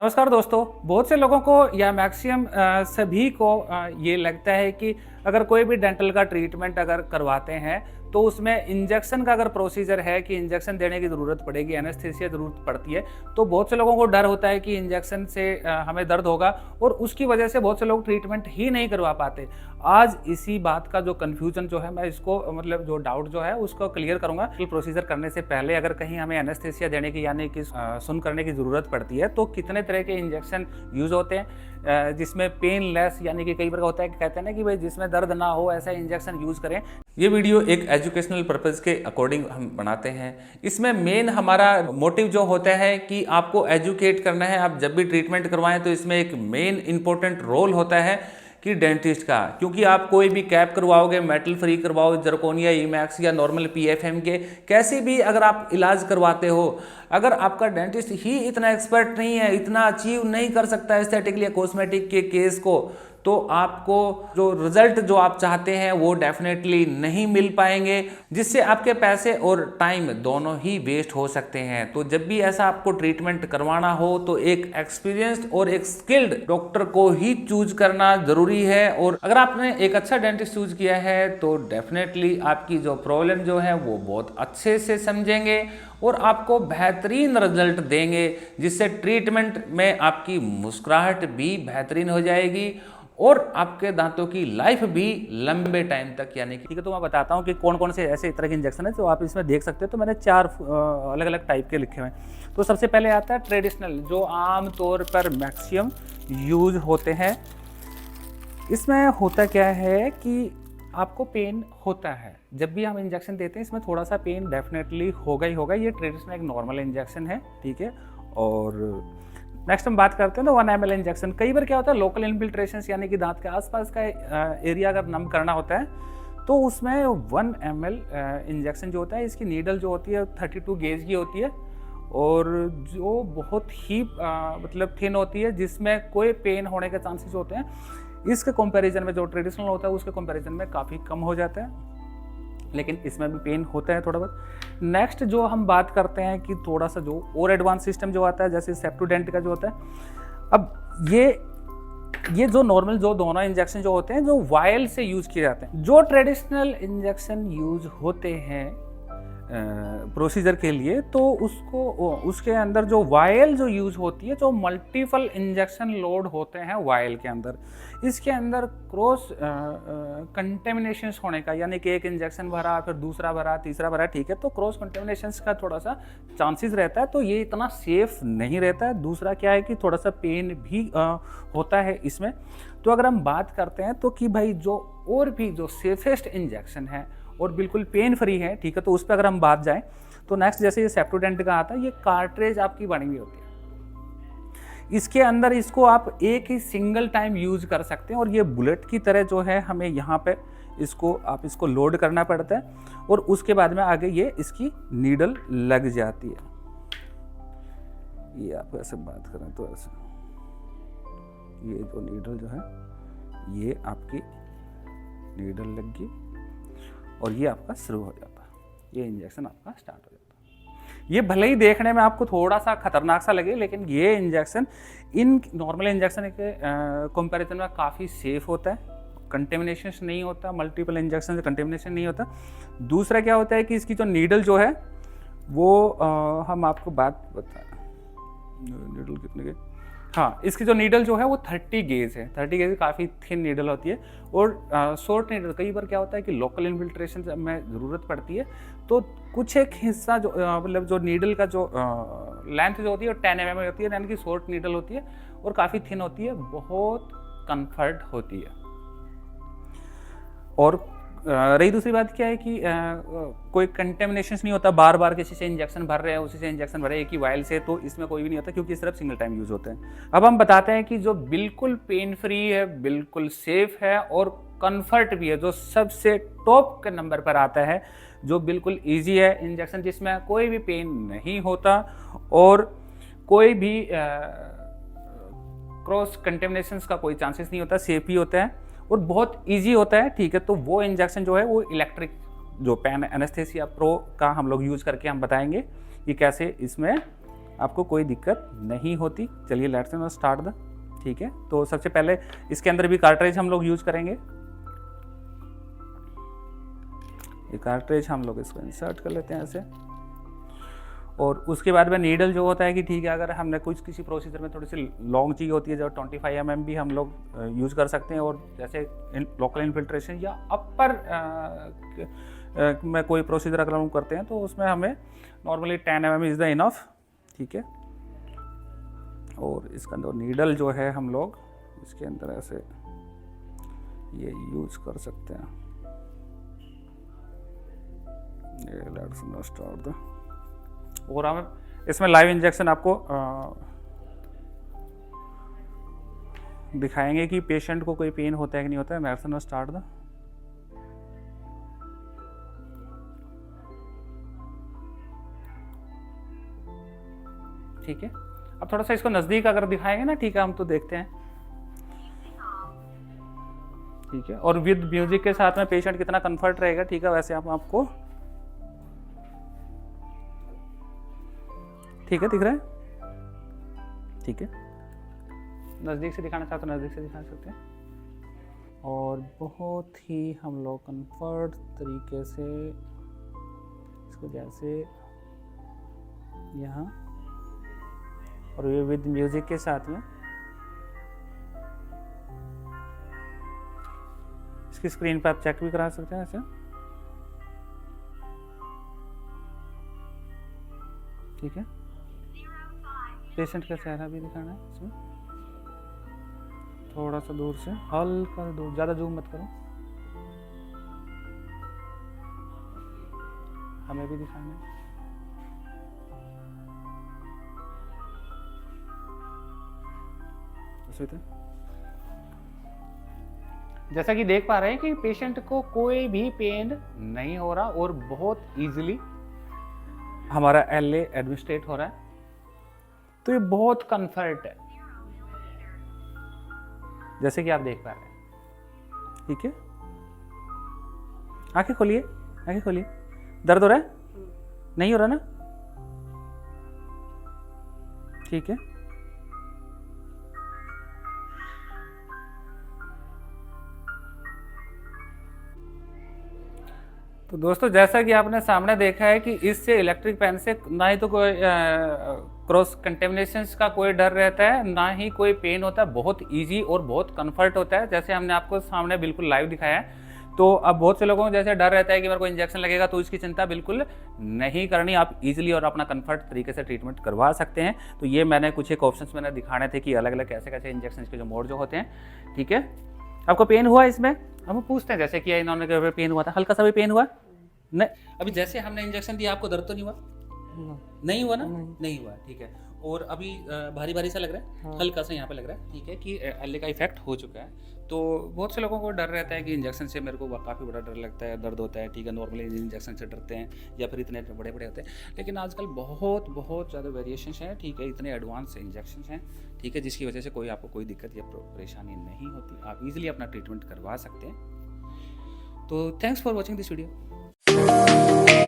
नमस्कार दोस्तों। बहुत से लोगों को या मैक्सिमम सभी को ये लगता है कि अगर कोई भी डेंटल का ट्रीटमेंट अगर करवाते हैं तो उसमें इंजेक्शन का अगर प्रोसीजर है कि इंजेक्शन देने की ज़रूरत पड़ेगी, एनेस्थीसिया ज़रूरत पड़ती है। तो बहुत से लोगों को डर होता है कि इंजेक्शन से हमें दर्द होगा और उसकी वजह से बहुत से लोग ट्रीटमेंट ही नहीं करवा पाते। आज इसी बात का जो कन्फ्यूजन जो है मैं इसको मतलब जो डाउट जो है उसको क्लियर करूंगा कि प्रोसीजर करने से पहले अगर कहीं हमें एनेस्थीसिया देने की यानी कि सुन करने की ज़रूरत पड़ती है तो कितने तरह के इंजेक्शन यूज़ होते हैं, जिसमें पेन लेस यानी कि कई बार होता है कि कहते हैं ना कि भाई जिसमें दर्द ना हो ऐसा इंजेक्शन यूज़ करें। ये वीडियो एक एजुकेशनल पर्पज़ के अकॉर्डिंग हम बनाते हैं। इसमें मेन हमारा मोटिव जो होता है कि आपको एजुकेट करना है। आप जब भी ट्रीटमेंट करवाएं तो इसमें एक मेन इंपॉर्टेंट रोल होता है कि डेंटिस्ट का, क्योंकि आप कोई भी कैप करवाओगे, मेटल फ्री करवाओ, जर्कोनिया, ईमैक्स या नॉर्मल पीएफएम के कैसे भी अगर आप इलाज करवाते हो, अगर आपका डेंटिस्ट ही इतना एक्सपर्ट नहीं है, इतना अचीव नहीं कर सकता एस्थेटिकली या कॉस्मेटिक के केस को, तो आपको जो रिजल्ट जो आप चाहते हैं वो डेफिनेटली नहीं मिल पाएंगे, जिससे आपके पैसे और टाइम दोनों ही वेस्ट हो सकते हैं। तो जब भी ऐसा आपको ट्रीटमेंट करवाना हो तो एक एक्सपीरियंस्ड और एक स्किल्ड डॉक्टर को ही चूज करना जरूरी है। और अगर आपने एक अच्छा डेंटिस्ट चूज किया है तो डेफिनेटली आपकी जो प्रॉब्लम जो है वो बहुत अच्छे से समझेंगे और आपको बेहतरीन रिजल्ट देंगे, जिससे ट्रीटमेंट में आपकी मुस्कुराहट भी बेहतरीन हो जाएगी और आपके दांतों की लाइफ भी लंबे टाइम तक यानी कि। ठीक है, तो मैं बताता हूँ कि कौन कौन से ऐसे तरह के इंजेक्शन है जो आप इसमें देख सकते हो। तो मैंने 4 अलग अलग टाइप के लिखे हुए हैं। तो सबसे पहले आता है ट्रेडिशनल, जो आम तौर पर मैक्सिमम यूज होते हैं। इसमें होता क्या है कि आपको पेन होता है जब भी हम इंजेक्शन देते हैं, इसमें थोड़ा सा पेन डेफिनेटली होगा ही होगा। ये ट्रेडिशनल एक नॉर्मल इंजेक्शन है, ठीक है। और नेक्स्ट हम बात करते हैं ना 1 ml इंजेक्शन। कई बार क्या होता है, लोकल इन्फिल्ट्रेशन यानी कि दांत के आसपास का एरिया अगर नम करना होता है तो उसमें 1 ml इंजेक्शन जो होता है, इसकी नीडल जो होती है 32 गेज की होती है और जो बहुत ही मतलब थिन होती है, जिसमें कोई पेन होने के चांसेस होते हैं इसके कंपैरिजन में जो ट्रेडिशनल होता है उसके कंपैरिजन में काफ़ी कम हो जाता है, लेकिन इसमें भी पेन होता है थोड़ा बहुत। नेक्स्ट जो हम बात करते हैं कि थोड़ा सा जो और एडवांस सिस्टम जो आता है, जैसे सेप्टोडेंट का जो होता है। अब ये जो नॉर्मल जो दोनों इंजेक्शन जो होते हैं जो वायल से यूज किए जाते हैं, जो ट्रेडिशनल इंजेक्शन यूज होते हैं प्रोसीजर के लिए, तो उसके अंदर जो वायल जो यूज होती है, जो मल्टीपल इंजेक्शन लोड होते हैं वायल के अंदर, इसके अंदर क्रॉस कंटेमिनेशन होने का, यानी कि एक इंजेक्शन भरा फिर दूसरा भरा तीसरा भरा, ठीक है, तो क्रॉस कंटेमिनेशन का थोड़ा सा चांसेस रहता है, तो ये इतना सेफ नहीं रहता है। दूसरा क्या है कि थोड़ा सा पेन भी होता है इसमें। तो अगर हम बात करते हैं तो कि भाई जो और भी जो सेफेस्ट इंजेक्शन है और बिल्कुल पेन फ्री है, ठीक है, तो उस पर अगर हम बात जाएं तो नेक्स्ट जैसे ये सेप्टोडेंट का आता है, ये कार्ट्रेज आपकी बनी हुई होती है। इसके अंदर इसको आप एक ही सिंगल टाइम यूज कर सकते हैं और ये बुलेट की तरह जो है हमें यहाँ पे इसको लोड करना पड़ता है और उसके बाद में आगे ये इसकी नीडल लग जाती है। ये आप ऐसे बात करें तो ऐसे ये जो नीडल जो है ये आपकी नीडल लग गई और ये आपका शुरू हो जाता है, ये इंजेक्शन आपका स्टार्ट हो जाता है। ये भले ही देखने में आपको थोड़ा सा खतरनाक सा लगे, लेकिन ये इंजेक्शन इन नॉर्मल इंजेक्शन के कंपैरिजन में काफ़ी सेफ होता है, कंटेमिनेशन नहीं होता, मल्टीपल इंजेक्शन से कंटेमिनेशन नहीं होता। दूसरा क्या होता है कि इसकी जो नीडल जो है वो हम आपको बात बताएं, नीडल कितने के, हाँ, इसकी जो नीडल जो है वो 30 गेज है। 30 गेज काफ़ी थिन नीडल होती है और शॉर्ट नीडल। कई बार क्या होता है कि लोकल इन्फिल्ट्रेशन में ज़रूरत पड़ती है, तो कुछ एक हिस्सा जो मतलब जो नीडल का जो लेंथ जो होती है वो 10 mm होती है, यानी कि शॉर्ट नीडल होती है और काफ़ी थिन होती है, बहुत कंफर्ट होती है। और रही दूसरी बात क्या है कि कोई कंटेमिनेशन नहीं होता, बार बार किसी से इंजेक्शन भर रहे हैं उसी से इंजेक्शन भर रहे हैं एक ही वायल से, तो इसमें कोई भी नहीं होता क्योंकि सिर्फ सिंगल टाइम यूज होते हैं। अब हम बताते हैं कि जो बिल्कुल पेन फ्री है, बिल्कुल सेफ है और कंफर्ट भी है, जो सबसे टॉप के नंबर पर आता है, जो बिल्कुल ईजी है इंजेक्शन, जिसमें कोई भी पेन नहीं होता और कोई भी क्रॉस कंटेमिनेशन का कोई चांसेस नहीं होता, सेफ ही होता है और बहुत इजी होता है, ठीक है। तो वो इंजेक्शन जो है वो इलेक्ट्रिक जो पेन एनेस्थीसिया प्रो का हम लोग यूज करके हम बताएंगे कि कैसे इसमें आपको कोई दिक्कत नहीं होती। चलिए लेट्स स्टार्ट द। ठीक है, तो सबसे पहले इसके अंदर भी कार्ट्रिज हम लोग यूज करेंगे। ये कार्ट्रिज हम लोग इसको इंसर्ट कर लेते हैं ऐसे, और उसके बाद में नीडल जो होता है कि ठीक है, अगर हमने कुछ किसी प्रोसीजर में थोड़ी सी लॉन्ग चाहिए होती है, जो 25 mm भी हम लोग यूज़ कर सकते हैं, और जैसे लोकल इन्फिल्ट्रेशन या अपर में कोई प्रोसीजर अगर हम करते हैं तो उसमें हमें normally 10 mm is the enough. ठीक है, और इसके अंदर नीडल जो है हम लोग इसके अंदर ऐसे ये यूज़ कर सकते हैं। ये लेट्स नाउ स्टार्ट द। और हम इसमें लाइव इंजेक्शन आपको दिखाएंगे कि पेशेंट को कोई पेन होता है कि नहीं होता है। Let's now start the. ठीक है, अब थोड़ा सा इसको नज़दीक अगर दिखाएंगे ना, ठीक है, हम तो देखते हैं। ठीक है, और विद म्यूजिक के साथ में पेशेंट कितना कंफर्ट रहेगा। ठीक है, वैसे हम आपको ठीक है दिख रहा है। ठीक है, नज़दीक से दिखाना चाहते तो नज़दीक से दिखा सकते हैं, और बहुत ही हम लोग कंफर्ट तरीके से इसको जैसे यहाँ, और ये विद म्यूजिक के साथ में इसकी स्क्रीन पर आप चेक भी करा सकते हैं ऐसे। ठीक है, पेशेंट का चेहरा भी दिखाना है इसमें, थोड़ा सा दूर से, हल्का दूर, ज़्यादा जूम मत करो, हमें भी दिखाना है। जैसा कि देख पा रहे हैं कि पेशेंट को कोई भी पेन नहीं हो रहा, और बहुत इजीली हमारा LA एडमिनिस्ट्रेट हो रहा है, तो ये बहुत कंफर्ट है, जैसे कि आप देख पा रहे हैं। ठीक है, आंखें खोलिए, आंखें खोलिए। दर्द हो रहा है? नहीं हो रहा ना? ठीक है, तो दोस्तों जैसा कि आपने सामने देखा है कि इससे इलेक्ट्रिक पेन से ना ही तो कोई क्रॉस कंटेमिनेशन का कोई डर रहता है, ना ही कोई पेन होता है, बहुत इजी और बहुत कंफर्ट होता है, जैसे हमने आपको सामने बिल्कुल लाइव दिखाया है। तो अब बहुत से लोगों को जैसे डर रहता है कि मेरे को इंजेक्शन लगेगा, तो इसकी चिंता बिल्कुल नहीं करनी, आप इजीली और अपना कंफर्ट तरीके से ट्रीटमेंट करवा सकते हैं। तो ये मैंने कुछ एक ऑप्शंस मैंने दिखाने थे कि अलग अलग कैसे कैसे इंजेक्शन के जो मोड जो होते हैं। ठीक है, आपको पेन हुआ इसमें, हम पूछते हैं जैसे कि इन्होंने पेन हुआ था, हल्का सा भी पेन हुआ नहीं? अभी जैसे हमने इंजेक्शन दिया आपको दर्द तो नहीं हुआ? नहीं हुआ ना? नहीं हुआ। ठीक है, और अभी भारी भारी सा लग रहा है? हाँ। हल्का सा यहाँ पे लग रहा है। ठीक है, कि LA का इफेक्ट हो चुका है। तो बहुत से लोगों को डर रहता है कि इंजेक्शन से मेरे को काफ़ी बड़ा डर लगता है, दर्द होता है। ठीक है, नॉर्मली इंजेक्शन से डरते हैं या फिर इतने बड़े बड़े होते हैं, लेकिन आजकल बहुत बहुत ज़्यादा वेरिएशन हैं। ठीक है, इतने एडवांस इंजेक्शन हैं। ठीक है, जिसकी वजह से कोई आपको कोई दिक्कत या परेशानी नहीं होती, आप इजीली अपना ट्रीटमेंट करवा सकते हैं। तो thanks for watching this video.